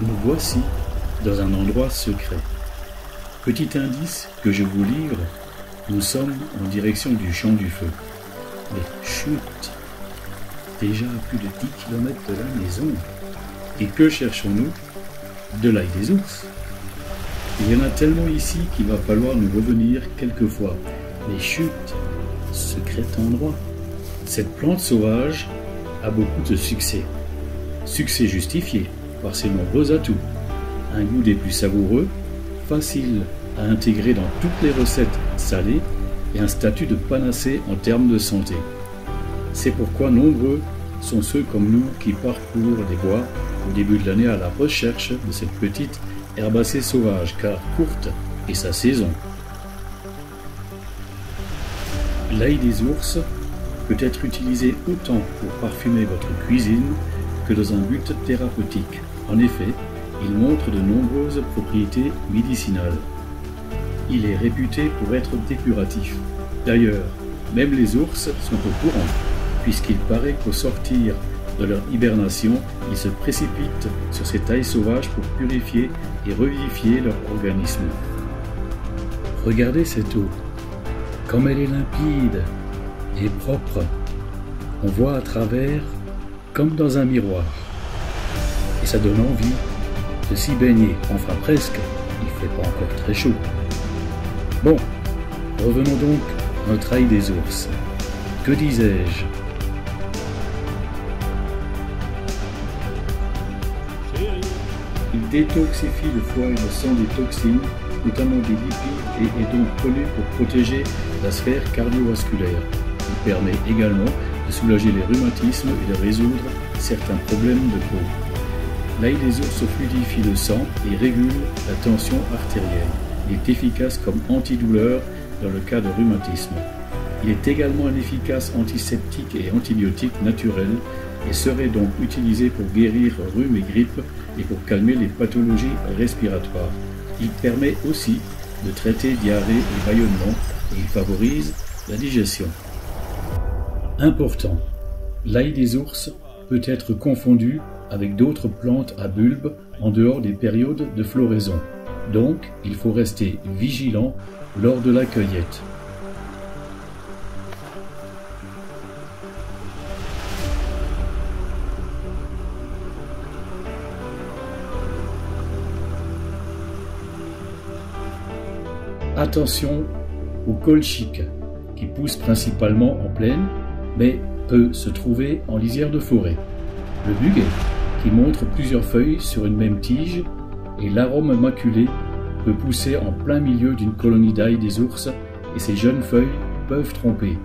Nous voici dans un endroit secret. Petit indice que je vous livre, nous sommes en direction du champ du feu. Mais chut, déjà à plus de 10 km de la maison. Et que cherchons-nous? De l'ail des ours. Il y en a tellement ici qu'il va falloir nous revenir quelquefois. Mais chut, secret endroit. Cette plante sauvage a beaucoup de succès. Succès justifié par ses nombreux atouts. Un goût des plus savoureux, facile à intégrer dans toutes les recettes salées et un statut de panacée en termes de santé. C'est pourquoi nombreux sont ceux comme nous qui parcourent les bois au début de l'année à la recherche de cette petite herbacée sauvage, car courte est sa saison. L'ail des ours peut être utilisé autant pour parfumer votre cuisine que dans un but thérapeutique. En effet, il montre de nombreuses propriétés médicinales. Il est réputé pour être dépuratif. D'ailleurs, même les ours sont au courant, puisqu'il paraît qu'au sortir de leur hibernation, ils se précipitent sur ces tailles sauvages pour purifier et revivifier leur organisme. Regardez cette eau, comme elle est limpide et propre. On voit à travers comme dans un miroir. Et ça donne envie de s'y baigner, enfin presque, il ne fait pas encore très chaud. Bon, revenons donc à notre ail des ours. Que disais-je? Il détoxifie le foie et le sang des toxines, notamment des lipides, et est donc connu pour protéger la sphère cardiovasculaire. Il permet également de soulager les rhumatismes et de résoudre certains problèmes de peau. L'ail des ours fluidifie le sang et régule la tension artérielle. Il est efficace comme antidouleur dans le cas de rhumatisme. Il est également un efficace antiseptique et antibiotique naturel et serait donc utilisé pour guérir rhume et grippe et pour calmer les pathologies respiratoires. Il permet aussi de traiter diarrhée et ballonnement et il favorise la digestion. Important, l'ail des ours peut être confondu avec d'autres plantes à bulbes en dehors des périodes de floraison. Donc, il faut rester vigilant lors de la cueillette. Attention au colchique, qui pousse principalement en plaine, mais peut se trouver en lisière de forêt. Le muguet, qui montre plusieurs feuilles sur une même tige, et l'arôme maculé peut pousser en plein milieu d'une colonie d'ail des ours, et ces jeunes feuilles peuvent tromper.